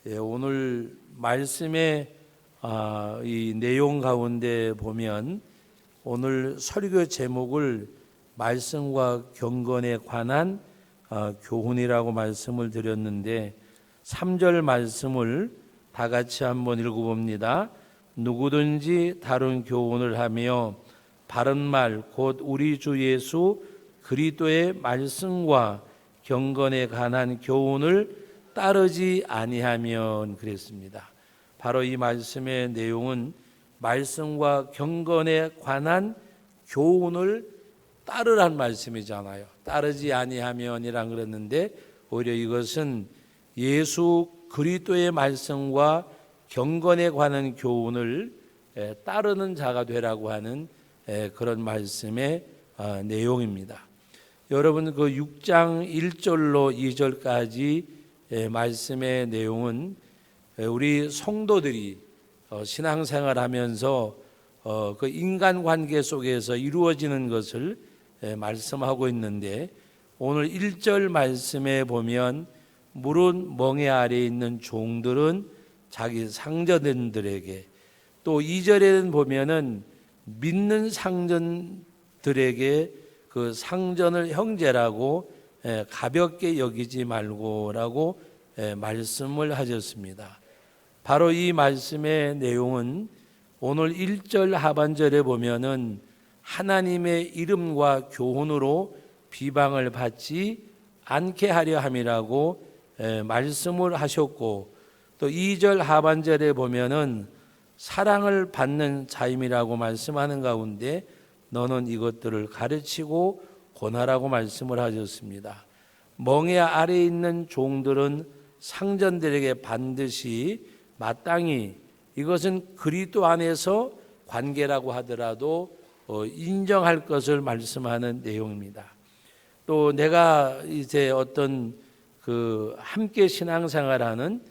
오늘 말씀의 이 내용 가운데 보면 오늘 설교 제목을 말씀과 경건에 관한 교훈이라고 말씀을 드렸는데 3절 말씀을 다 같이 한번 읽어봅니다. 누구든지 다른 교훈을 하며 바른 말 곧 우리 주 예수 그리스도의 말씀과 경건에 관한 교훈을 따르지 아니하면 그랬습니다. 바로 이 말씀의 내용은 말씀과 경건에 관한 교훈을 따르란 말씀이잖아요. 따르지 아니하면이란 그랬는데 오히려 이것은 예수 그리스도의 말씀과 경건에 관한 교훈을 따르는 자가 되라고 하는 그런 말씀의 내용입니다. 여러분 그 6장 1절로 2절까지 말씀의 내용은 우리 성도들이 신앙생활하면서 그 인간관계 속에서 이루어지는 것을 말씀하고 있는데 오늘 1절 말씀에 보면 물은 멍에 아래에 있는 종들은 자기 상전들에게, 또 2절에는 보면은 믿는 상전들에게 그 상전을 형제라고 가볍게 여기지 말고라고 말씀을 하셨습니다. 바로 이 말씀의 내용은 오늘 1절 하반절에 보면은 하나님의 이름과 교훈으로 비방을 받지 않게 하려 함이라고 말씀을 하셨고, 또 2절 하반절에 보면은 사랑을 받는 자임이라고 말씀하는 가운데 너는 이것들을 가르치고 권하라고 말씀을 하셨습니다. 멍에 아래에 있는 종들은 상전들에게 반드시 마땅히 이것은 그리스도 안에서 관계라고 하더라도 인정할 것을 말씀하는 내용입니다. 또 내가 이제 어떤 그 함께 신앙생활하는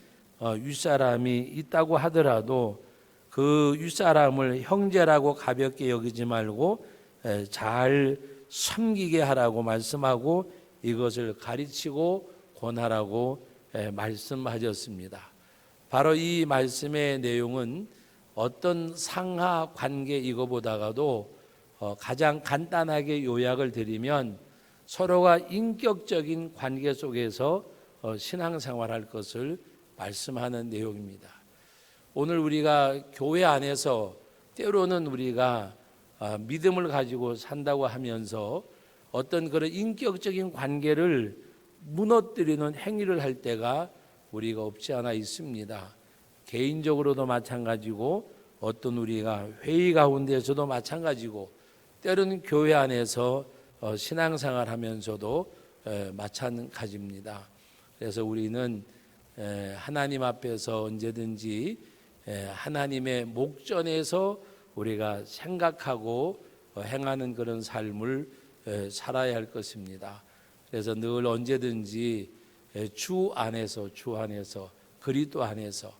윗사람이 있다고 하더라도 그 윗사람을 형제라고 가볍게 여기지 말고 잘 섬기게 하라고 말씀하고 이것을 가르치고 권하라고 말씀하셨습니다. 바로 이 말씀의 내용은 어떤 상하 관계 이거보다가도 가장 간단하게 요약을 드리면 서로가 인격적인 관계 속에서 신앙생활할 것을 말씀하는 내용입니다. 오늘 우리가 교회 안에서 때로는 우리가 믿음을 가지고 산다고 하면서 어떤 그런 인격적인 관계를 무너뜨리는 행위를 할 때가 우리가 없지 않아 있습니다. 개인적으로도 마찬가지고 어떤 우리가 회의 가운데서도 마찬가지고 때로는 교회 안에서 신앙생활 하면서도 마찬가지입니다. 그래서 우리는 하나님 앞에서 언제든지 하나님의 목전에서 우리가 생각하고 행하는 그런 삶을 살아야 할 것입니다. 그래서 늘 언제든지 주 안에서 그리스도 안에서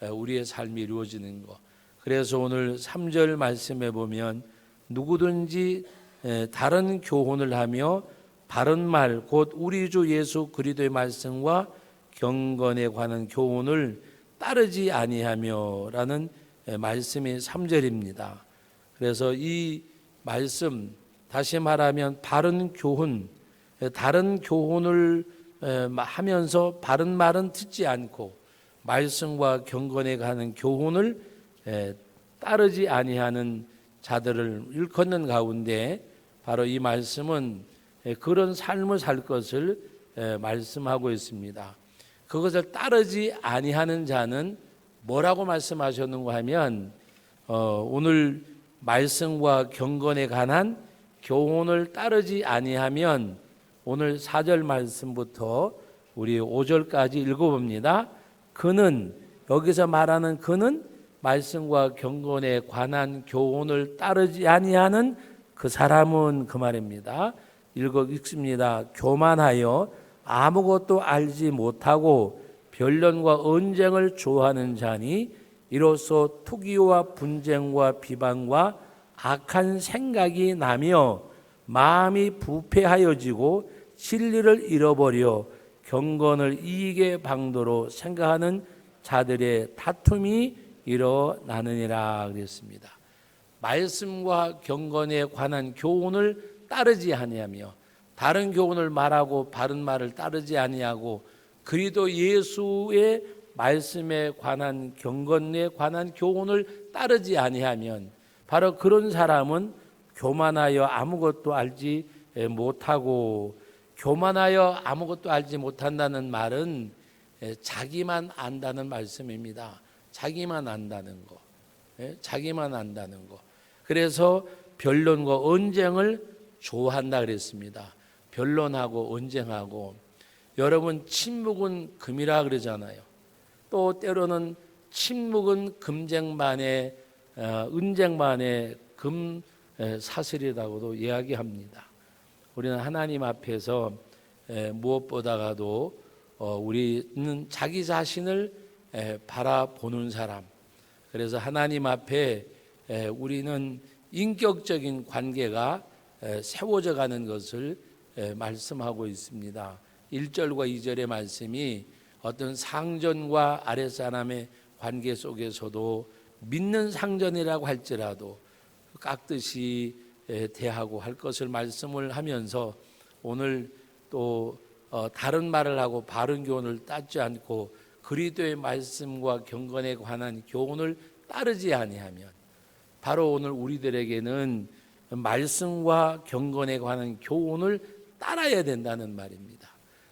우리의 삶이 이루어지는 것. 그래서 오늘 3절 말씀에 보면 누구든지 다른 교훈을 하며 바른 말 곧 우리 주 예수 그리스도의 말씀과 경건에 관한 교훈을 따르지 아니하며라는 말씀이 3절입니다. 그래서 이 말씀 다시 말하면 바른 교훈, 다른 교훈을 하면서 바른 말은 듣지 않고 말씀과 경건에 관한 교훈을 따르지 아니하는 자들을 일컫는 가운데 바로 이 말씀은 그런 삶을 살 것을 말씀하고 있습니다. 그것을 따르지 아니하는 자는 뭐라고 말씀하셨는가 하면 오늘 말씀과 경건에 관한 교훈을 따르지 아니하면 오늘 4절 말씀부터 우리 5절까지 읽어봅니다. 그는, 여기서 말하는 그는 말씀과 경건에 관한 교훈을 따르지 아니하는 그 사람은 그 말입니다. 읽습니다. 교만하여 아무것도 알지 못하고 변론과 언쟁을 좋아하는 자니 이로써 투기와 분쟁과 비방과 악한 생각이 나며 마음이 부패하여지고 진리를 잃어버려 경건을 이익의 방도로 생각하는 자들의 다툼이 일어나느니라 그랬습니다. 말씀과 경건에 관한 교훈을 따르지 아니하며 다른 교훈을 말하고 바른 말을 따르지 아니하고 그리도 예수의 말씀에 관한 경건에 관한 교훈을 따르지 아니하면 바로 그런 사람은 교만하여 아무것도 알지 못하고, 교만하여 아무것도 알지 못한다는 말은 자기만 안다는 말씀입니다. 자기만 안다는 거. 자기만 안다는 거. 그래서 변론과 언쟁을 좋아한다 그랬습니다. 변론하고 언쟁하고. 여러분, 침묵은 금이라 그러잖아요. 또 때로는 침묵은 금쟁반에 은쟁반에 금 사슬이라고도 이야기합니다. 우리는 하나님 앞에서 무엇보다도 우리는 자기 자신을 바라보는 사람. 그래서 하나님 앞에 우리는 인격적인 관계가 세워져 가는 것을 말씀하고 있습니다. 1절과 2절의 말씀이 어떤 상전과 아랫사람의 관계 속에서도 믿는 상전이라고 할지라도 깍듯이 대하고 할 것을 말씀을 하면서 오늘 또 다른 말을 하고 바른 교훈을 따지 않고 그리스도의 말씀과 경건에 관한 교훈을 따르지 아니하면 바로 오늘 우리들에게는 말씀과 경건에 관한 교훈을 따라야 된다는 말입니다.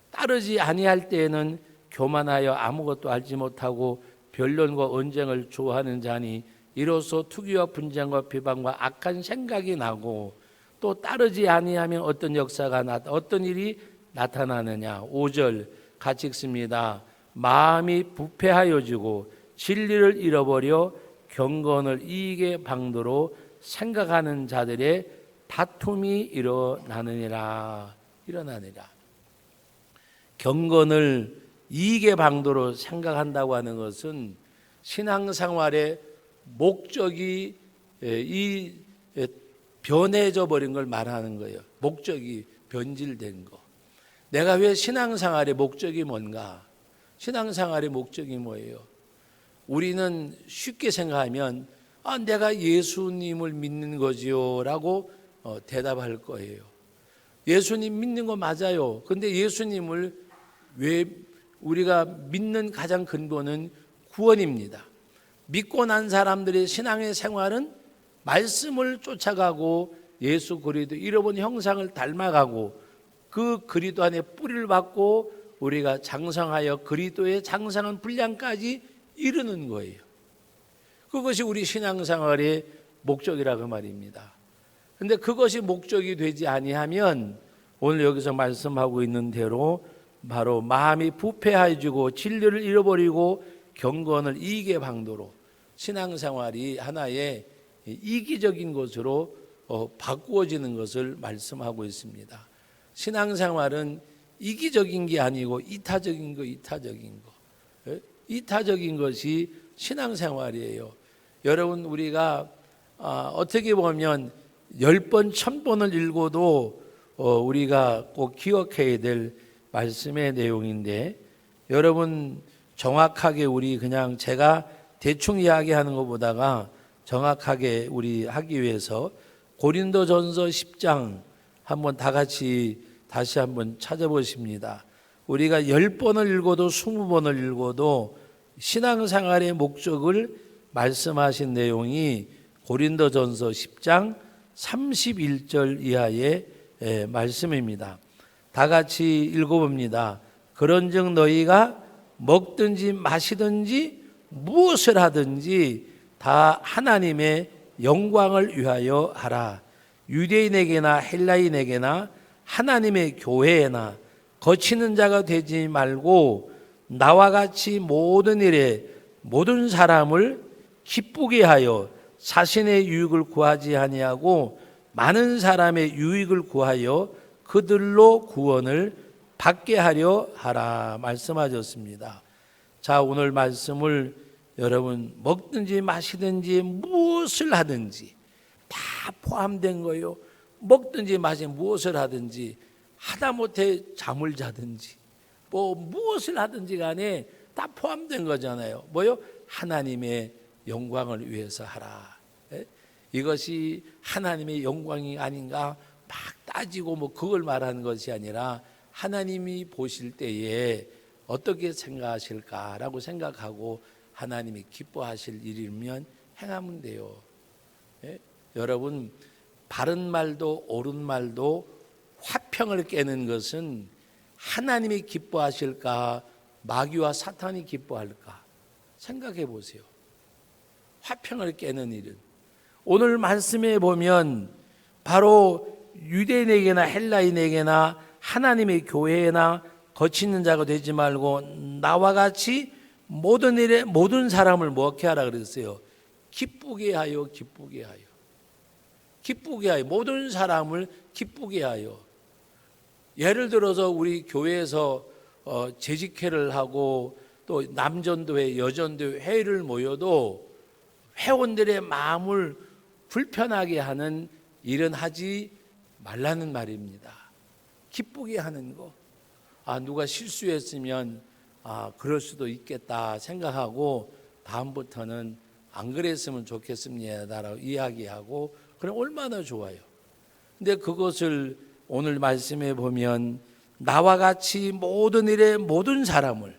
따르지 아니할 때에는 교만하여 아무것도 알지 못하고 변론과 언쟁을 좋아하는 자니 이로써 투기와 분쟁과 비방과 악한 생각이 나고, 또 따르지 아니하면 어떤 역사가 어떤 일이 나타나느냐. 5절 같이 읽습니다. 마음이 부패하여지고 진리를 잃어버려 경건을 이익의 방도로 생각하는 자들의 다툼이 일어나느니라. 경건을 이익의 방도로 생각한다고 하는 것은 신앙생활의 목적이 변해져 버린 걸 말하는 거예요. 목적이 변질된 거. 내가 왜 신앙생활의 목적이 뭔가? 신앙생활의 목적이 뭐예요? 우리는 쉽게 생각하면 내가 예수님을 믿는 거지요 라고 대답할 거예요. 예수님 믿는 거 맞아요. 근데 예수님을 왜 우리가 믿는 가장 근본은 구원입니다. 믿고 난 사람들의 신앙의 생활은 말씀을 쫓아가고 예수 그리스도 잃어버린 형상을 닮아가고 그 그리스도 안에 뿌리를 받고 우리가 장성하여 그리스도의 장성한 분량까지 이르는 거예요. 그것이 우리 신앙생활의 목적이라고 말입니다. 그런데 그것이 목적이 되지 아니하면 오늘 여기서 말씀하고 있는 대로 바로 마음이 부패해지고 진리를 잃어버리고 경건을 이익의 방도로 신앙생활이 하나의 이기적인 것으로 바꾸어지는 것을 말씀하고 있습니다. 신앙생활은 이기적인 게 아니고 이타적인 거. 이타적인 것이 신앙생활이에요. 여러분, 우리가 어떻게 보면 10번, 1000번을 읽어도 우리가 꼭 기억해야 될 말씀의 내용인데, 여러분 정확하게 우리 그냥 제가 대충 이야기하는 것보다가 정확하게 우리 하기 위해서 고린도전서 10장 한번 다 같이 다시 한번 찾아보십니다. 우리가 10번을 읽어도 20번을 읽어도 신앙생활의 목적을 말씀하신 내용이 고린도전서 10장 31절 이하의 말씀입니다. 다 같이 읽어봅니다. 그런즉 너희가 먹든지 마시든지 무엇을 하든지 다 하나님의 영광을 위하여 하라. 유대인에게나 헬라인에게나 하나님의 교회에나 거치는 자가 되지 말고 나와 같이 모든 일에 모든 사람을 기쁘게 하여 자신의 유익을 구하지 아니하고 많은 사람의 유익을 구하여 그들로 구원을 받게 하려 하라 말씀하셨습니다. 자, 오늘 말씀을 여러분 먹든지 마시든지 무엇을 하든지 다 포함된 거예요. 먹든지 마시든지 무엇을 하든지 하다못해 잠을 자든지 무엇을 하든지 간에 다 다 포함된 거잖아요. 뭐요? 하나님의 영광을 위해서 하라. 예? 이것이 하나님의 영광이 아닌가 막 따지고 뭐 그걸 말하는 것이 아니라 하나님이 보실 때에 어떻게 생각하실까라고 생각하고 하나님이 기뻐하실 일이면 행하면 돼요. 예? 여러분, 바른 말도 옳은 말도 화평을 깨는 것은 하나님이 기뻐하실까 마귀와 사탄이 기뻐할까 생각해 보세요. 화평을 깨는 일은 오늘 말씀에 보면 바로 유대인에게나 헬라인에게나 하나님의 교회나 거치는 자가 되지 말고 나와 같이 모든 일에 모든 사람을 뭐게 하라 그랬어요? 기쁘게 하여 기쁘게 하여 기쁘게 하여 모든 사람을 기쁘게 하여. 예를 들어서 우리 교회에서 재직회를 하고 또 남전도회 여전도회 회의를 모여도 회원들의 마음을 불편하게 하는 일은 하지 말라는 말입니다. 기쁘게 하는 거. 누가 실수했으면 그럴 수도 있겠다 생각하고 다음부터는 안 그랬으면 좋겠습니다라고 이야기하고 그럼 얼마나 좋아요. 근데 그것을 오늘 말씀에 보면 나와 같이 모든 일에 모든 사람을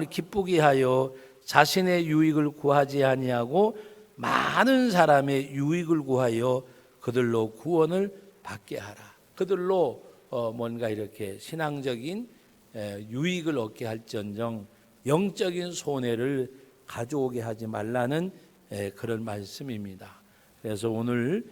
기쁘게 하여 자신의 유익을 구하지 아니하고 많은 사람의 유익을 구하여 그들로 구원을 받게 하라. 그들로 뭔가 이렇게 신앙적인 유익을 얻게 할지언정 영적인 손해를 가져오게 하지 말라는 그런 말씀입니다. 그래서 오늘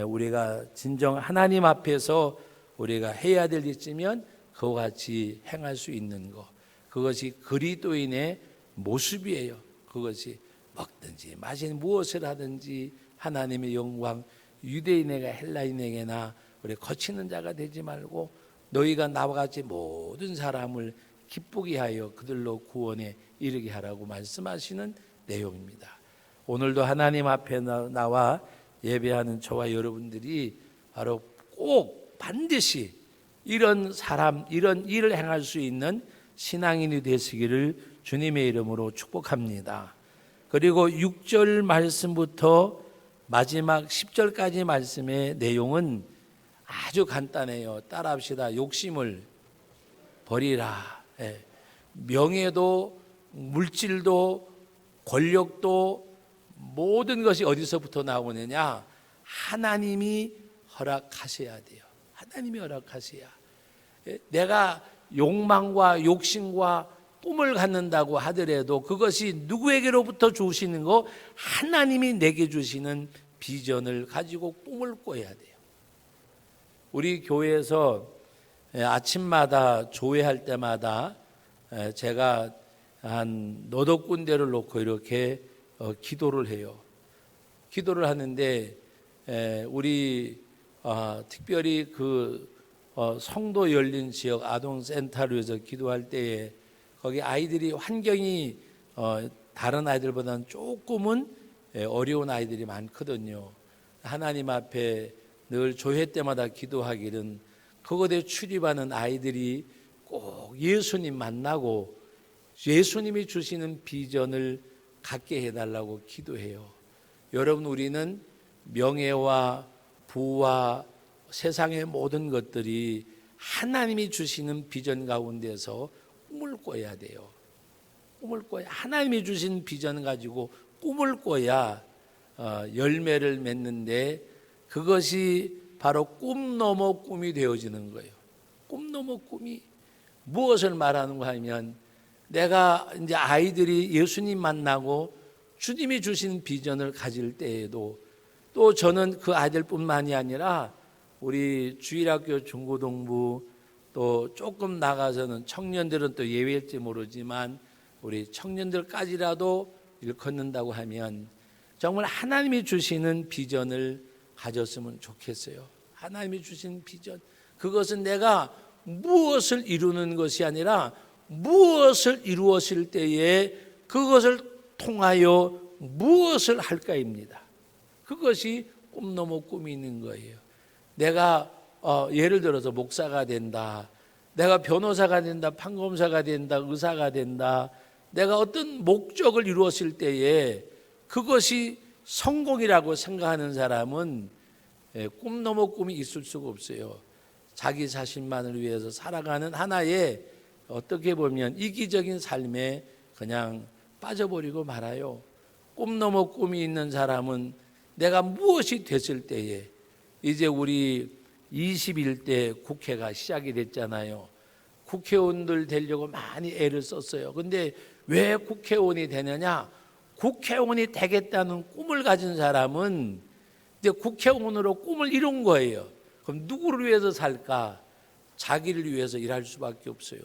우리가 진정 하나님 앞에서 우리가 해야 될 일이면 그와 같이 행할 수 있는 것, 그것이 그리스도인의 모습이에요. 그것이 먹든지 마시는 무엇을 하든지 하나님의 영광, 유대인에게 헬라인에게나 우리 거치는 자가 되지 말고 너희가 나와 같이 모든 사람을 기쁘게 하여 그들로 구원에 이르게 하라고 말씀하시는 내용입니다. 오늘도 하나님 앞에 나와 예배하는 저와 여러분들이 바로 꼭 반드시 이런 일을 행할 수 있는 신앙인이 되시기를 주님의 이름으로 축복합니다. 그리고 6절 말씀부터 마지막 10절까지 말씀의 내용은 아주 간단해요. 따라합시다. 욕심을 버리라. 명예도 물질도 권력도 모든 것이 어디서부터 나오느냐? 하나님이 허락하셔야 돼요. 하나님이 허락하셔야. 내가 욕망과 욕심과 꿈을 갖는다고 하더라도 그것이 누구에게로부터 주시는 거? 하나님이 내게 주시는 비전을 가지고 꿈을 꿔야 돼요. 우리 교회에서 아침마다 조회할 때마다 제가 한 너덟 군데를 놓고 이렇게 기도를 해요. 기도를 하는데 우리 특별히 그 성도 열린 지역 아동센터를 위해서 기도할 때에 거기 아이들이 환경이 다른 아이들보다는 조금은 어려운 아이들이 많거든요. 하나님 앞에 늘 조회 때마다 기도하기는 그곳에 출입하는 아이들이 꼭 예수님 만나고 예수님이 주시는 비전을 갖게 해달라고 기도해요. 여러분, 우리는 명예와 부와 세상의 모든 것들이 하나님이 주시는 비전 가운데서 꿈을 꿔야 돼요. 꿈을 꿔야, 하나님이 주신 비전 가지고 꿈을 꿔야 열매를 맺는데 그것이 바로 꿈 넘어 꿈이 되어지는 거예요. 꿈 넘어 꿈이 무엇을 말하는가 하면 내가 이제 아이들이 예수님 만나고 주님이 주신 비전을 가질 때에도 또 저는 그 아이들뿐만이 아니라 우리 주일학교 중고등부 또 조금 나가서는 청년들은 또 예외일지 모르지만 우리 청년들까지라도 일컫는다고 하면 정말 하나님이 주시는 비전을 가졌으면 좋겠어요. 하나님이 주신 비전, 그것은 내가 무엇을 이루는 것이 아니라 무엇을 이루었을 때에 그것을 통하여 무엇을 할까입니다. 그것이 꿈 넘어 꿈이 있는 거예요. 내가 예를 들어서 목사가 된다. 내가 변호사가 된다, 판검사가 된다, 의사가 된다. 내가 어떤 목적을 이루었을 때에 그것이 성공이라고 생각하는 사람은 꿈 넘어 꿈이 있을 수가 없어요. 자기 자신만을 위해서 살아가는 하나의 어떻게 보면 이기적인 삶에 그냥 빠져버리고 말아요. 꿈 넘어 꿈이 있는 사람은 내가 무엇이 됐을 때에, 이제 우리 21대 국회가 시작이 됐잖아요. 국회의원들 되려고 많이 애를 썼어요. 근데 왜 국회의원이 되느냐? 국회의원이 되겠다는 꿈을 가진 사람은 이제 국회의원으로 꿈을 이룬 거예요. 그럼 누구를 위해서 살까? 자기를 위해서 일할 수밖에 없어요.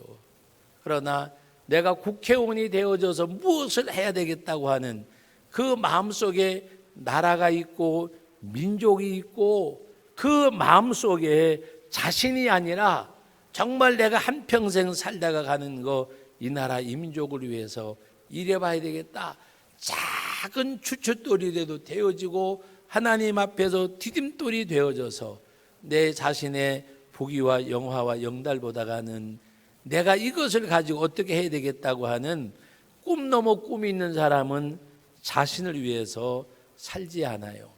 그러나 내가 국회의원이 되어져서 무엇을 해야 되겠다고 하는 그 마음속에 나라가 있고 민족이 있고 그 마음속에 자신이 아니라 정말 내가 한평생 살다가 가는 거, 이 나라 이 민족을 위해서 일해봐야 되겠다. 작은 추춧돌이라도 되어지고 하나님 앞에서 디딤돌이 되어져서 내 자신의 부귀와 영화와 영달보다가는 내가 이것을 가지고 어떻게 해야 되겠다고 하는 꿈 넘어 꿈이 있는 사람은 자신을 위해서 살지 않아요.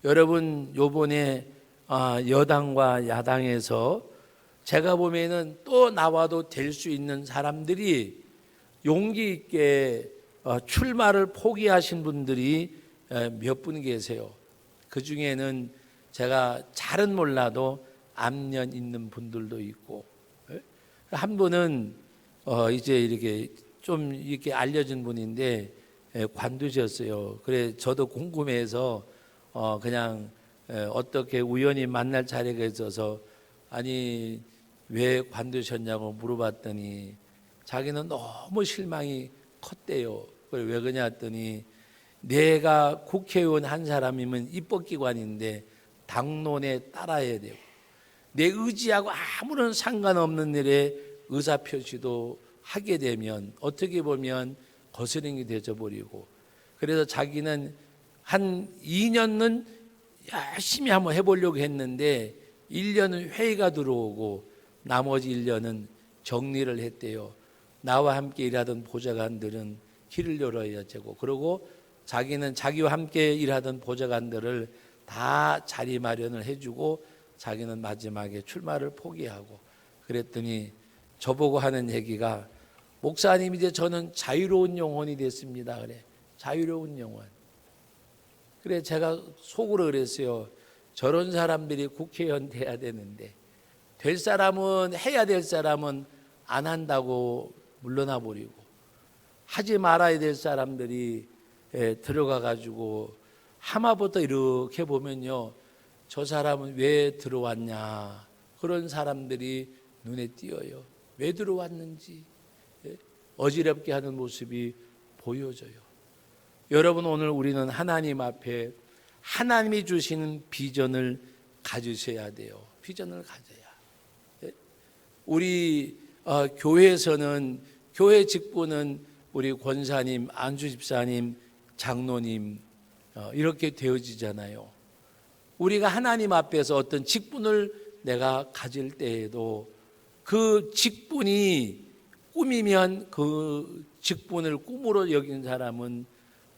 여러분, 요번에 여당과 야당에서 제가 보면은 또 나와도 될 수 있는 사람들이 용기 있게 출마를 포기하신 분들이 몇 분 계세요. 그 중에는 제가 잘은 몰라도 안면 있는 분들도 있고, 한 분은 이제 이렇게 좀 이렇게 알려진 분인데 관두셨어요. 그래 저도 궁금해서 그냥 어떻게 우연히 만날 자리가 있어서 아니 왜 관두셨냐고 물어봤더니 자기는 너무 실망이 컸대요. 왜 그러냐 했더니 내가 국회의원 한 사람이면 입법기관인데 당론에 따라야 되고 내 의지하고 아무런 상관없는 일에 의사표시도 하게 되면 어떻게 보면 거스름이 되어버리고, 그래서 자기는 한 2년은 열심히 한번 해보려고 했는데 1년은 회의가 들어오고 나머지 1년은 정리를 했대요. 나와 함께 일하던 보좌관들은 길을 열어야 되고, 그리고 자기는 자기와 함께 일하던 보좌관들을 다 자리 마련을 해주고 자기는 마지막에 출마를 포기하고, 그랬더니 저보고 하는 얘기가 목사님 이제 저는 자유로운 영혼이 됐습니다. 그래, 자유로운 영혼. 그래 제가 속으로 그랬어요. 저런 사람들이 국회의원 돼야 되는데 될 사람은 해야 될 사람은 안 한다고 물러나 버리고 하지 말아야 될 사람들이 들어가 가지고 하마부터 이렇게 보면요, 저 사람은 왜 들어왔냐, 그런 사람들이 눈에 띄어요. 왜 들어왔는지 어지럽게 하는 모습이 보여져요. 여러분, 오늘 우리는 하나님 앞에 하나님이 주시는 비전을 가지셔야 돼요. 비전을 가져야. 우리 교회에서는, 교회 직분은 우리 권사님, 안주 집사님, 장로님 이렇게 되어지잖아요. 우리가 하나님 앞에서 어떤 직분을 내가 가질 때에도 그 직분이 꿈이면 그 직분을 꿈으로 여기는 사람은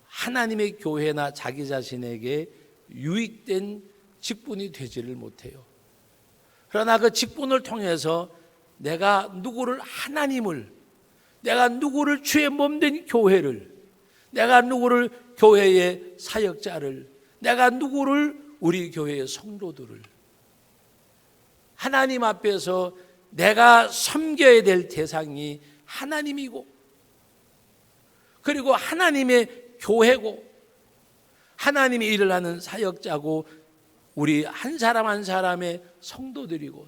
하나님의 교회나 자기 자신에게 유익된 직분이 되지를 못해요. 그러나 그 직분을 통해서 내가 누구를, 하나님을, 내가 누구를, 주의 몸된 교회를, 내가 누구를, 교회의 사역자를, 내가 누구를, 우리 교회의 성도들을 하나님 앞에서 내가 섬겨야 될 대상이 하나님이고, 그리고 하나님의 교회고, 하나님이 일을 하는 사역자고, 우리 한 사람 한 사람의 성도들이고,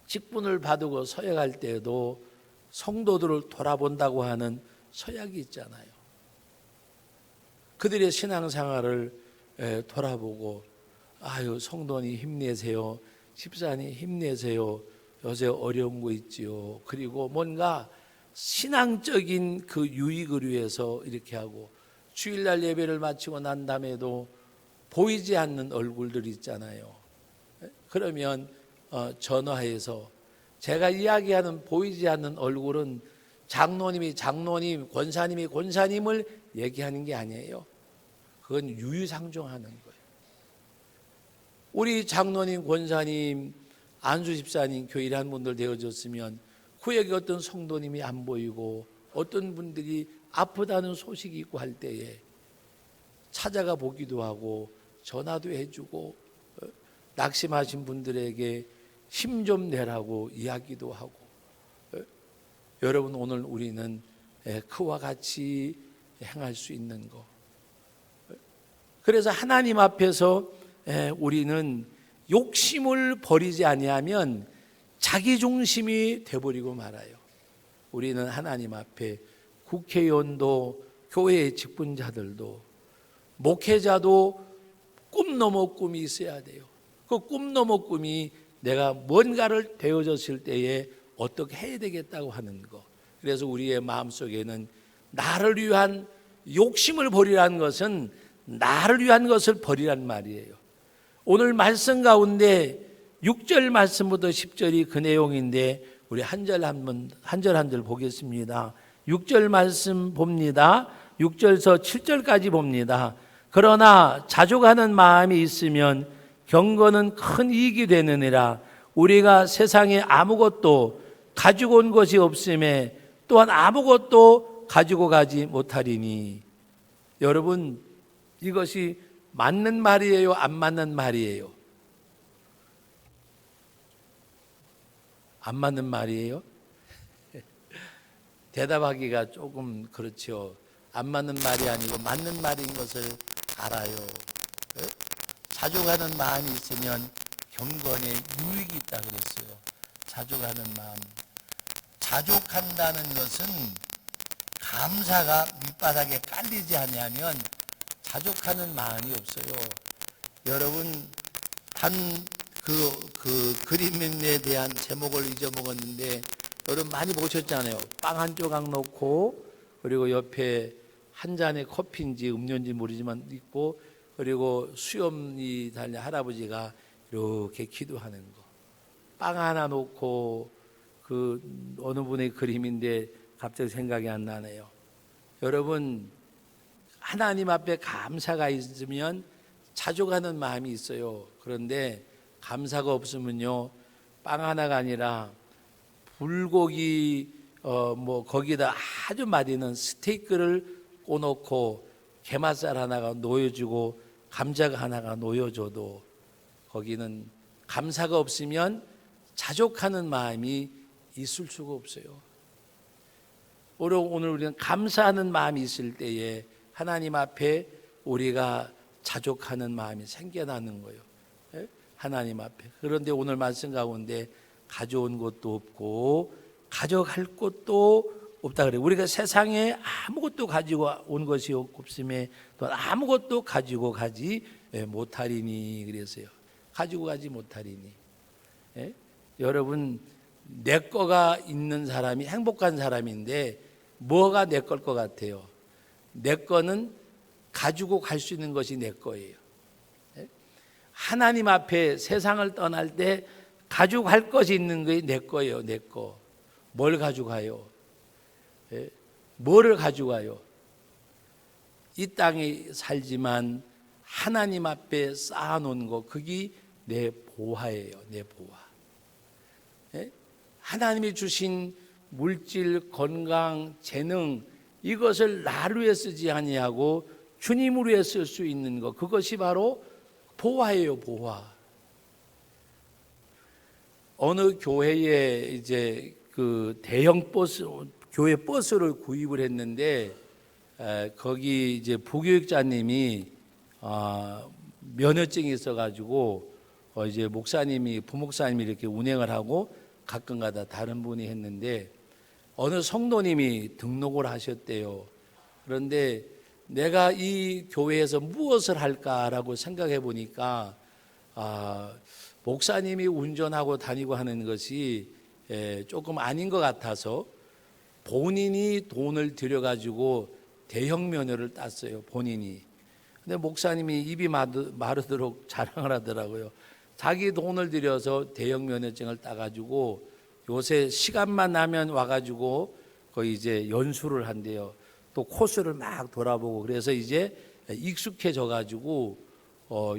직분을 받고 서약할 때에도 성도들을 돌아본다고 하는 서약이 있잖아요. 그들의 신앙생활을 돌아보고, 아유 성도님 힘내세요, 집사님 힘내세요, 요새 어려운 거 있지요. 그리고 뭔가 신앙적인 그 유익을 위해서 이렇게 하고, 주일날 예배를 마치고 난 다음에도 보이지 않는 얼굴들이 있잖아요. 그러면 전화해서 제가 이야기하는 보이지 않는 얼굴은 장로님이 장로님, 권사님이 권사님을 얘기하는 게 아니에요. 그건 유유상종하는 거예요. 우리 장로님, 권사님, 안수 집사님, 교회 일하는 분들 되어졌으면 구역에 어떤 성도님이 안 보이고 어떤 분들이 아프다는 소식이 있고 할 때에 찾아가 보기도 하고 전화도 해주고 낙심하신 분들에게 힘 좀 내라고 이야기도 하고. 여러분, 오늘 우리는 그와 같이 행할 수 있는 거. 그래서 하나님 앞에서 우리는 욕심을 버리지 아니하면 자기 중심이 돼버리고 말아요. 우리는 하나님 앞에 국회의원도 교회의 직분자들도 목회자도 꿈 넘어 꿈이 있어야 돼요. 그 꿈 넘어 꿈이 내가 뭔가를 되어졌을 때에 어떻게 해야 되겠다고 하는 거. 그래서 우리의 마음속에는 나를 위한 욕심을 버리라는 것은 나를 위한 것을 버리란 말이에요. 오늘 말씀 가운데 6절 말씀부터 10절이 그 내용인데 우리 한 절 한 절 보겠습니다. 6절 말씀 봅니다. 6절에서 7절까지 봅니다. 그러나 자족하는 마음이 있으면 경건은 큰 이익이 되느니라. 우리가 세상에 아무것도 가지고 온 것이 없음에 또한 아무것도 가지고 가지 못하리니. 여러분, 이것이 맞는 말이에요? 안 맞는 말이에요? 안 맞는 말이에요? 대답하기가 조금 그렇죠. 안 맞는 말이 아니고 맞는 말인 것을 알아요. 자족하는 마음이 있으면 경건에 유익이 있다 그랬어요. 자족하는 마음. 자족한다는 것은 감사가 밑바닥에 깔리지 않으면 자족하는 마음이 없어요. 여러분, 그 그림에 대한 제목을 잊어먹었는데 여러분 많이 보셨잖아요. 빵 한 조각 넣고 그리고 옆에 한 잔의 커피인지 음료인지 모르지만 있고 그리고 수염이 달린 할아버지가 이렇게 기도하는 거. 빵 하나 놓고 그 어느 분의 그림인데 갑자기 생각이 안 나네요. 여러분, 하나님 앞에 감사가 있으면 자족하는 마음이 있어요. 그런데 감사가 없으면요, 빵 하나가 아니라 불고기 거기다 아주 맛있는 스테이크를 꼬놓고 게맛살 하나가 놓여주고 감자가 하나가 놓여줘도 거기는 감사가 없으면 자족하는 마음이 있을 수가 없어요. 오늘 우리는 감사하는 마음이 있을 때에 하나님 앞에 우리가 자족하는 마음이 생겨나는 거예요. 하나님 앞에. 그런데 오늘 말씀 가운데 가져온 것도 없고 가져갈 것도 없다 그래요. 우리가 세상에 아무것도 가지고 온 것이 없음에 또 아무것도 가지고 가지 못하리니 그랬어요. 가지고 가지 못하리니. 여러분, 내 거가 있는 사람이 행복한 사람인데 뭐가 내 걸 것 같아요? 내 거는 가지고 갈 수 있는 것이 내 거예요. 하나님 앞에 세상을 떠날 때 가지고 갈 것이 있는 것이 내 거예요. 내 거. 뭘 가지고 가요? 뭐를 가지고 가요? 이 땅에 살지만 하나님 앞에 쌓아놓은 거, 그게 내 보화예요. 내 보화. 하나님이 주신 물질, 건강, 재능, 이것을 나를 위해 쓰지 아니하고 주님을 위해 쓸 수 있는 것, 그것이 바로 보화예요. 보화. 어느 교회에 이제 그 대형 버스, 교회 버스를 구입을 했는데 거기 이제 부교육자님이 면허증이 있어가지고 이제 부목사님이 이렇게 운행을 하고 가끔가다 다른 분이 했는데 어느 성도님이 등록을 하셨대요. 그런데 내가 이 교회에서 무엇을 할까라고 생각해 보니까 목사님이 운전하고 다니고 하는 것이 조금 아닌 것 같아서 본인이 돈을 들여가지고 대형 면허를 땄어요. 본인이. 근데 목사님이 입이 마르도록 자랑을 하더라고요. 자기 돈을 들여서 대형 면허증을 따가지고 요새 시간만 나면 와가지고 거의 이제 연수를 한대요. 또 코스를 막 돌아보고 그래서 이제 익숙해져가지고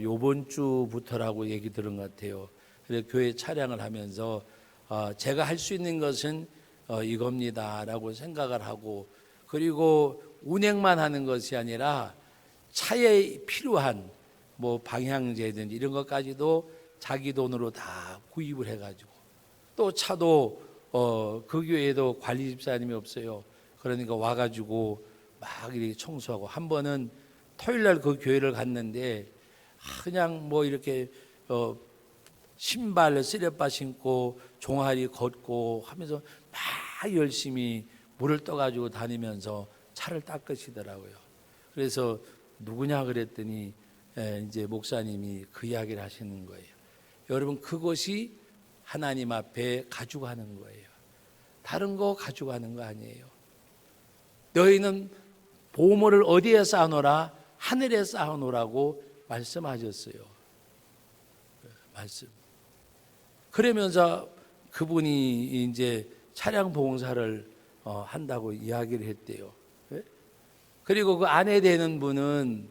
요번 주부터라고 얘기 들은 것 같아요. 그래서 교회 차량을 하면서 제가 할 수 있는 것은 이겁니다라고 생각을 하고, 그리고 운행만 하는 것이 아니라 차에 필요한 뭐 방향제든지 이런 것까지도 자기 돈으로 다 구입을 해가지고, 또 차도 그 교회에도 관리 집사님이 없어요. 그러니까 와가지고 막 이렇게 청소하고, 한 번은 토요일날 그 교회를 갔는데 그냥 뭐 이렇게 신발 쓰레빠 신고 종아리 걷고 하면서 막 열심히 물을 떠가지고 다니면서 차를 닦으시더라고요. 그래서 누구냐 그랬더니 이제 목사님이 그 이야기를 하시는 거예요. 여러분, 그것이 하나님 앞에 가져가는 거예요. 다른 거 가져가는 거 아니에요. 너희는 보물을 어디에 쌓아놓으라? 하늘에 쌓아놓으라고 말씀하셨어요. 말씀. 그러면서 그분이 이제 차량 봉사를 한다고 이야기를 했대요. 그리고 그 아내 되는 분은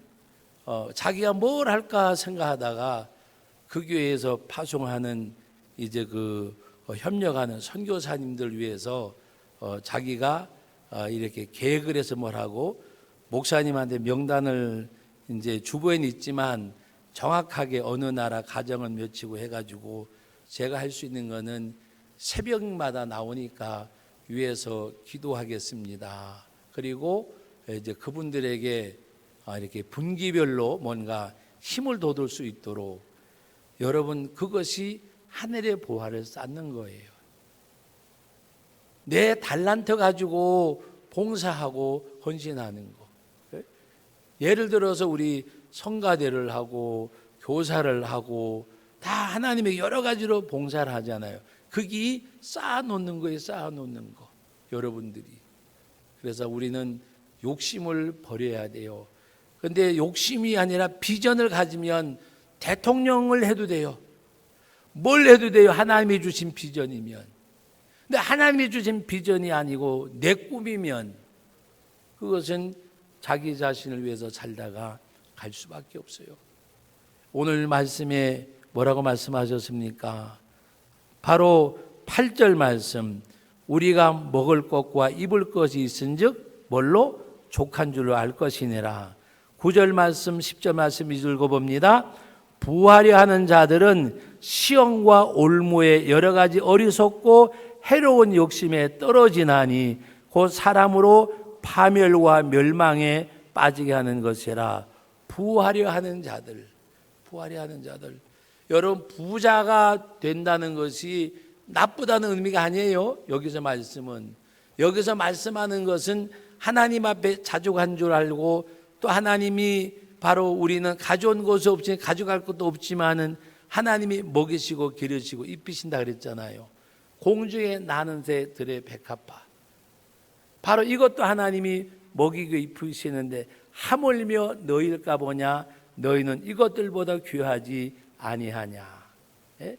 자기가 뭘 할까 생각하다가 그 교회에서 파송하는 이제 그 협력하는 선교사님들 위해서 자기가 이렇게 계획을 해서 뭘 하고, 목사님한테 명단을 이제 주보에는 있지만 정확하게 어느 나라 가정을 며치고 해가지고 제가 할 수 있는 거는 새벽마다 나오니까 위에서 기도하겠습니다. 그리고 이제 그분들에게 이렇게 분기별로 뭔가 힘을 돋을 수 있도록, 여러분, 그것이 하늘의 보화를 쌓는 거예요. 내 달란트 가지고 봉사하고 헌신하는 거. 예를 들어서 우리 성가대를 하고 교사를 하고 다 하나님의 여러 가지로 봉사를 하잖아요. 그게 쌓아놓는 거예요. 쌓아놓는 거. 여러분들이. 그래서 우리는 욕심을 버려야 돼요. 그런데 욕심이 아니라 비전을 가지면 대통령을 해도 돼요. 뭘 해도 돼요. 하나님이 주신 비전이면. 근데 하나님이 주신 비전이 아니고 내 꿈이면 그것은 자기 자신을 위해서 살다가 갈 수밖에 없어요. 오늘 말씀에 뭐라고 말씀하셨습니까? 바로 8절 말씀, 우리가 먹을 것과 입을 것이 있은즉 뭘로? 족한 줄로 알 것이니라. 9절 말씀, 10절 말씀 읽어봅니다. 부하려 하는 자들은 시험과 올무에 여러 가지 어리석고 해로운 욕심에 떨어지나니 곧 사람으로 파멸과 멸망에 빠지게 하는 것이라. 부하려 하는 자들, 부하려 하는 자들. 여러분, 부자가 된다는 것이 나쁘다는 의미가 아니에요. 여기서 말씀은, 여기서 말씀하는 것은 하나님 앞에 자족한 줄 알고, 또 하나님이 바로 우리는 가져온 것이 없지 가져갈 것도 없지만은 하나님이 먹이시고 기르시고 입히신다 그랬잖아요. 공중에 나는 새들의 백합화, 바로 이것도 하나님이 먹이고 입히시는데 하물며 너희일까 보냐? 너희는 이것들보다 귀하지 아니하냐? 예?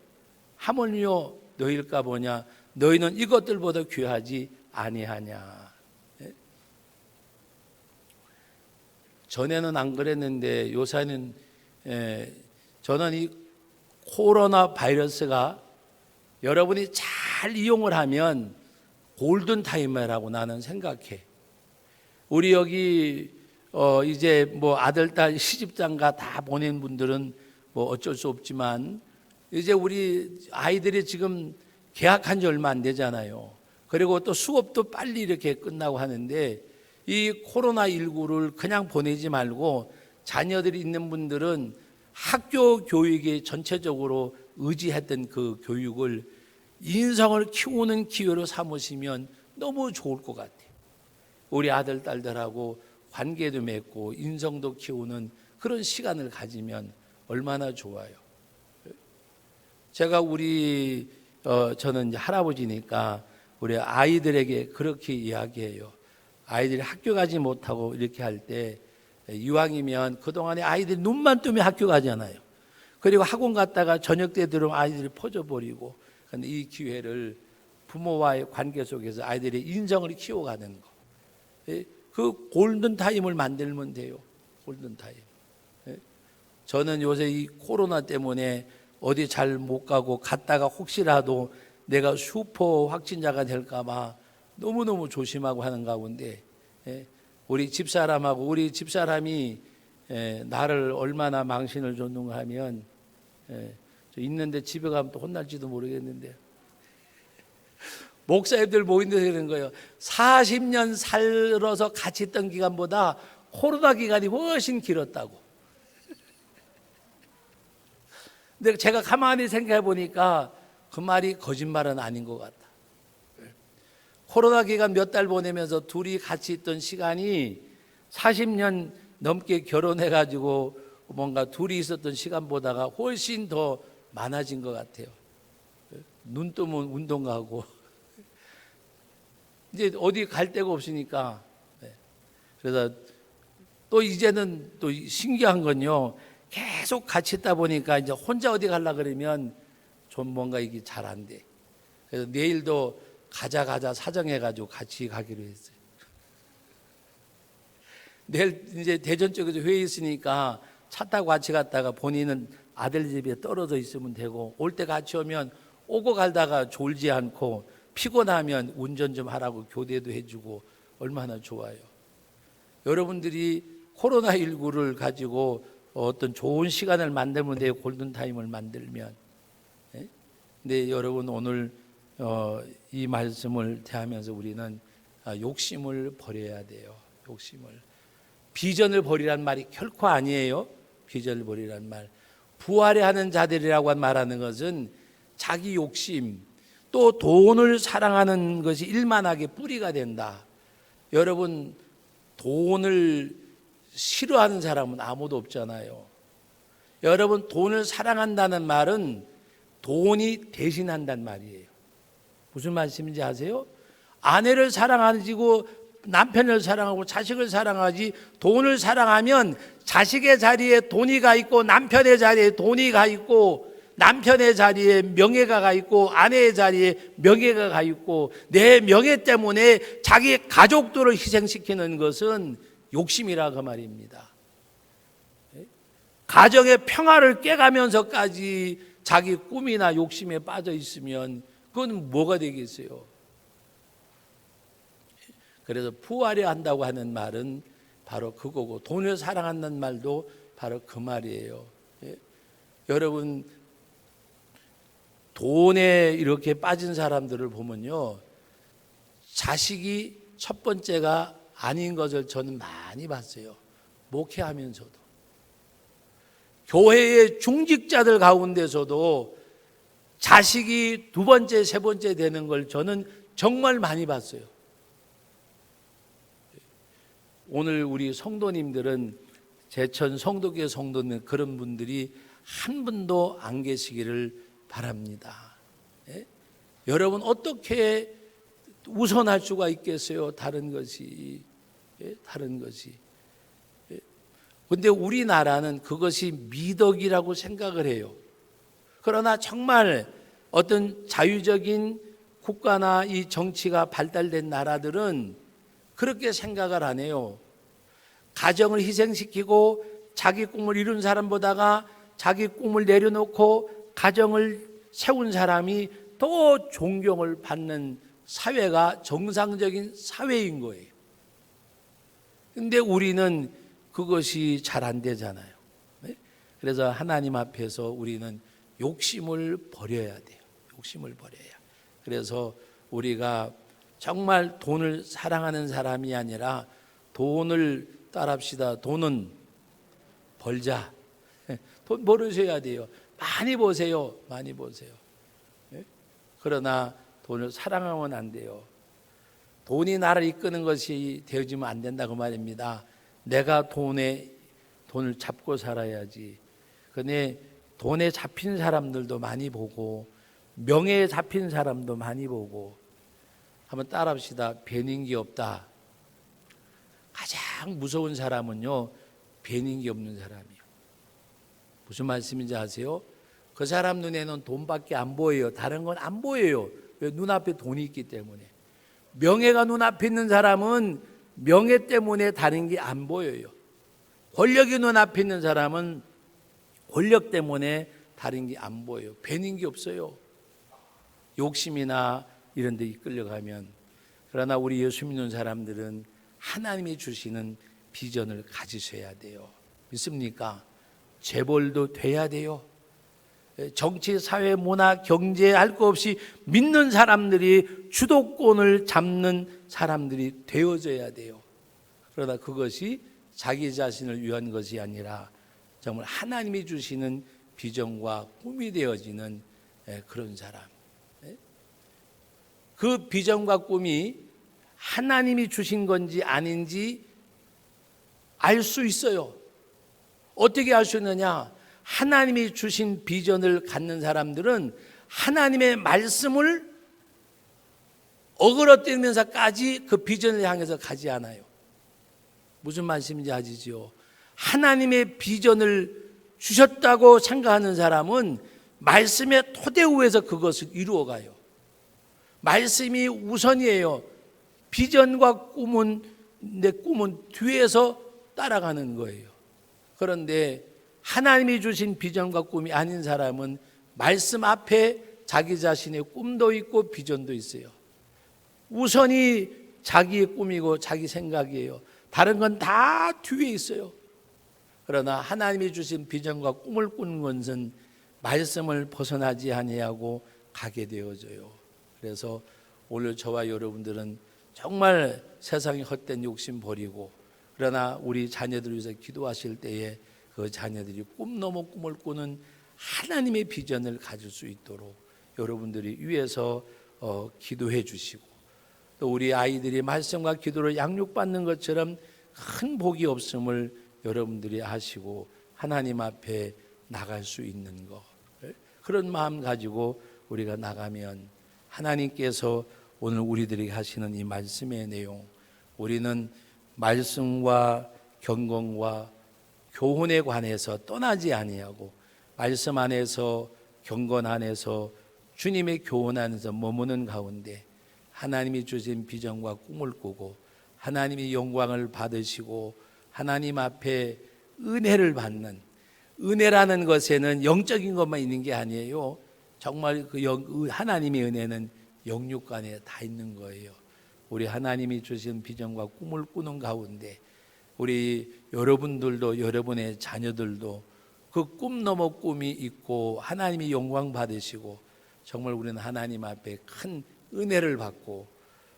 하물며 너희일까 보냐? 너희는 이것들보다 귀하지 아니하냐? 예? 전에는 안 그랬는데 요새는 저는 이 코로나 바이러스가 여러분이 잘 이용을 하면 골든타임이라고 나는 생각해. 우리 여기 이제 뭐 아들, 딸 시집장가 다 보낸 분들은 뭐 어쩔 수 없지만, 이제 우리 아이들이 지금 개학한 지 얼마 안 되잖아요. 그리고 또 수업도 빨리 이렇게 끝나고 하는데, 이 코로나19를 그냥 보내지 말고 자녀들이 있는 분들은 학교 교육에 전체적으로 의지했던 그 교육을 인성을 키우는 기회로 삼으시면 너무 좋을 것 같아요. 우리 아들, 딸들하고 관계도 맺고 인성도 키우는 그런 시간을 가지면 얼마나 좋아요. 제가 저는 이제 할아버지니까 우리 아이들에게 그렇게 이야기해요. 아이들이 학교 가지 못하고 이렇게 할 때, 이왕이면 그동안에 아이들이 눈만 뜨면 학교 가잖아요. 그리고 학원 갔다가 저녁 때 들어오면 아이들이 퍼져버리고. 그런데 이 기회를 부모와의 관계 속에서 아이들의 인성을 키워가는 거, 그 골든 타임을 만들면 돼요. 골든 타임. 저는 요새 이 코로나 때문에 어디 잘 못 가고 갔다가 혹시라도 내가 슈퍼 확진자가 될까봐 너무너무 조심하고 하는 가운데, 우리 집사람하고 우리 집사람이 나를 얼마나 망신을 줬는가 하면, 있는데 집에 가면 또 혼날지도 모르겠는데, 목사님들 모인데 그런 거예요. 40년 살아서 같이 있던 기간보다 코로나 기간이 훨씬 길었다고. 근데 제가 가만히 생각해 보니까 그 말이 거짓말은 아닌 것 같다. 코로나 기간 몇 달 보내면서 둘이 같이 있던 시간이 40년 넘게 결혼해가지고 뭔가 둘이 있었던 시간보다가 훨씬 더 많아진 것 같아요. 눈 뜨면 운동 가고 이제 어디 갈 데가 없으니까. 그래서 또 이제는 또 신기한 건요, 계속 같이 있다 보니까 이제 혼자 어디 가려 그러면 좀 뭔가 이게 잘 안 돼. 그래서 내일도 가자 사정해가지고 같이 가기로 했어요. 내일 이제 대전 쪽에서 회의 있으니까 차 타고 같이 갔다가 본인은 아들 집에 떨어져 있으면 되고, 올 때 같이 오면 오고 갈다가 졸지 않고 피곤하면 운전 좀 하라고 교대도 해주고 얼마나 좋아요. 여러분들이 코로나19를 가지고 어떤 좋은 시간을 만들면 돼요. 골든타임을 만들면. 근데 여러분 오늘 이 말씀을 대하면서 우리는 욕심을 버려야 돼요. 욕심을. 비전을 버리란 말이 결코 아니에요. 비전을 버리란 말. 부활해 하는 자들이라고 말하는 것은 자기 욕심, 또 돈을 사랑하는 것이 일만하게 뿌리가 된다. 여러분, 돈을 싫어하는 사람은 아무도 없잖아요. 여러분, 돈을 사랑한다는 말은 돈이 대신한다는 말이에요. 무슨 말씀인지 아세요? 아내를 사랑하고 남편을 사랑하고 자식을 사랑하지, 돈을 사랑하면 자식의 자리에 돈이 가 있고 남편의 자리에 돈이 가 있고 남편의 자리에 명예가 가 있고 아내의 자리에 명예가 가 있고, 내 명예 때문에 자기 가족들을 희생시키는 것은 욕심이라 그 말입니다. 가정의 평화를 깨가면서까지 자기 꿈이나 욕심에 빠져 있으면 그건 뭐가 되겠어요? 그래서 부활해야 한다고 하는 말은 바로 그거고, 돈을 사랑한다는 말도 바로 그 말이에요. 여러분, 돈에 이렇게 빠진 사람들을 보면요, 자식이 첫 번째가 아닌 것을 저는 많이 봤어요. 목회하면서도. 교회의 중직자들 가운데서도 자식이 두 번째, 세 번째 되는 걸 저는 정말 많이 봤어요. 오늘 우리 성도님들은, 제천 성도교회 성도는 그런 분들이 한 분도 안 계시기를 바랍니다. 여러분, 어떻게 우선할 수가 있겠어요? 다른 것이. 다른 것이. 그런데 우리나라는 그것이 미덕이라고 생각을 해요. 그러나 정말 어떤 자유적인 국가나 이 정치가 발달된 나라들은 그렇게 생각을 안 해요. 가정을 희생시키고 자기 꿈을 이룬 사람보다가 자기 꿈을 내려놓고 가정을 세운 사람이 더 존경을 받는 사회가 정상적인 사회인 거예요. 근데 우리는 그것이 잘 안 되잖아요. 그래서 하나님 앞에서 우리는 욕심을 버려야 돼요. 욕심을 버려야. 그래서 우리가 정말 돈을 사랑하는 사람이 아니라 돈을 따릅시다. 돈은 벌자. 돈 벌으셔야 돼요. 많이 버세요. 많이 버세요. 그러나 돈을 사랑하면 안 돼요. 돈이 나를 이끄는 것이 되어지면 안 된다고 말입니다. 내가 돈을 잡고 살아야지. 근데 돈에 잡힌 사람들도 많이 보고 명예에 잡힌 사람도 많이 보고. 한번 따라합시다. 배는 없다. 가장 무서운 사람은요, 배는 없는 사람이에요. 무슨 말씀인지 아세요? 그 사람 눈에는 돈밖에 안 보여요. 다른 건 안 보여요. 왜? 눈앞에 돈이 있기 때문에. 명예가 눈앞에 있는 사람은 명예 때문에 다른 게 안 보여요. 권력이 눈앞에 있는 사람은 권력 때문에 다른 게 안 보여요. 뵈는 게 없어요. 욕심이나 이런 데 이끌려가면. 그러나 우리 예수 믿는 사람들은 하나님이 주시는 비전을 가지셔야 돼요. 믿습니까? 재벌도 돼야 돼요. 정치, 사회, 문화, 경제 할 것 없이 믿는 사람들이 주도권을 잡는 사람들이 되어져야 돼요. 그러나 그것이 자기 자신을 위한 것이 아니라 정말 하나님이 주시는 비전과 꿈이 되어지는 그런 사람. 그 비전과 꿈이 하나님이 주신 건지 아닌지 알 수 있어요. 어떻게 알 수 있느냐? 하나님이 주신 비전을 갖는 사람들은 하나님의 말씀을 어그러뜨리면서까지 그 비전을 향해서 가지 않아요. 무슨 말씀인지 아시죠? 하나님의 비전을 주셨다고 생각하는 사람은 말씀의 토대 위에서 그것을 이루어가요. 말씀이 우선이에요. 비전과 꿈은, 내 꿈은 뒤에서 따라가는 거예요. 그런데 하나님이 주신 비전과 꿈이 아닌 사람은 말씀 앞에 자기 자신의 꿈도 있고 비전도 있어요. 우선이 자기의 꿈이고 자기 생각이에요. 다른 건 다 뒤에 있어요. 그러나 하나님이 주신 비전과 꿈을 꾸는 것은 말씀을 벗어나지 아니하고 가게 되어져요. 그래서 오늘 저와 여러분들은 정말 세상의 헛된 욕심 버리고, 그러나 우리 자녀들을 위해서 기도하실 때에 그 자녀들이 꿈 넘어 꿈을 꾸는 하나님의 비전을 가질 수 있도록 여러분들이 위해서 기도해 주시고, 또 우리 아이들이 말씀과 기도를 양육받는 것처럼 큰 복이 없음을 여러분들이 아시고 하나님 앞에 나갈 수 있는 것, 그런 마음 가지고 우리가 나가면 하나님께서 오늘 우리들에게 하시는 이 말씀의 내용, 우리는 말씀과 경건과 교훈에 관해서 떠나지 아니하고 말씀 안에서 경건 안에서 주님의 교훈 안에서 머무는 가운데 하나님이 주신 비전과 꿈을 꾸고 하나님이 영광을 받으시고 하나님 앞에 은혜를 받는, 은혜라는 것에는 영적인 것만 있는 게 아니에요. 정말 그 하나님의 은혜는 영육간에 다 있는 거예요. 우리 하나님이 주신 비전과 꿈을 꾸는 가운데 우리 여러분들도, 여러분의 자녀들도 그 꿈 넘어 꿈이 있고 하나님이 영광 받으시고 정말 우리는 하나님 앞에 큰 은혜를 받고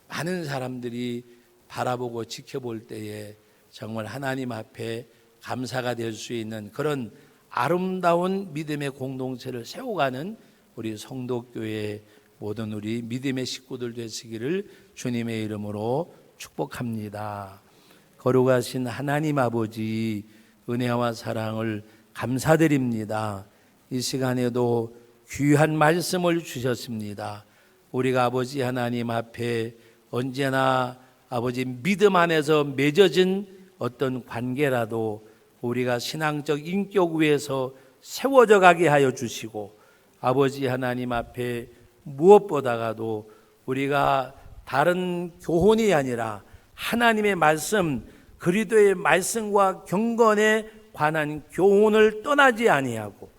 많은 사람들이 바라보고 지켜볼 때에 정말 하나님 앞에 감사가 될 수 있는 그런 아름다운 믿음의 공동체를 세워가는 우리 성도교회 모든 우리 믿음의 식구들 되시기를 주님의 이름으로 축복합니다. 거룩하신 하나님 아버지, 은혜와 사랑을 감사드립니다. 이 시간에도 귀한 말씀을 주셨습니다. 우리가 아버지 하나님 앞에 언제나 아버지 믿음 안에서 맺어진 어떤 관계라도 우리가 신앙적 인격 위에서 세워져 가게 하여 주시고, 아버지 하나님 앞에 무엇보다가도 우리가 다른 교훈이 아니라 하나님의 말씀, 그리스도의 말씀과 경건에 관한 교훈을 떠나지 아니하고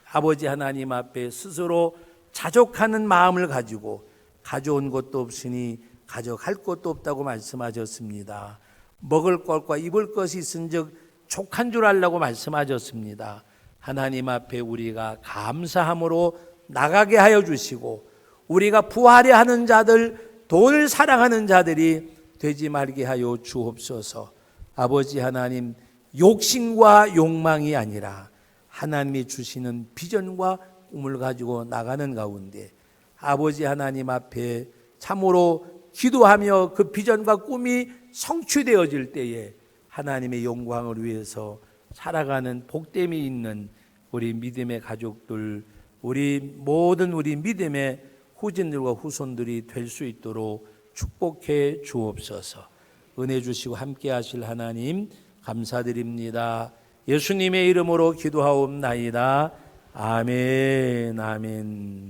아버지 하나님 앞에 스스로 자족하는 마음을 가지고 가져온 것도 없으니 가져갈 것도 없다고 말씀하셨습니다. 먹을 것과 입을 것이 있은즉 족한 줄 알라고 말씀하셨습니다. 하나님 앞에 우리가 감사함으로 나가게 하여 주시고 우리가 부하려 하는 자들, 돈을 사랑하는 자들이 되지 말게 하여 주옵소서. 아버지 하나님, 욕심과 욕망이 아니라 하나님이 주시는 비전과 꿈을 가지고 나가는 가운데 아버지 하나님 앞에 참으로 기도하며 그 비전과 꿈이 성취되어질 때에 하나님의 영광을 위해서 살아가는 복됨이 있는 우리 믿음의 가족들, 우리 모든 우리 믿음의 후진들과 후손들이 될 수 있도록 축복해 주옵소서. 은혜 주시고 함께 하실 하나님 감사드립니다. 예수님의 이름으로 기도하옵나이다. 아멘, 아멘.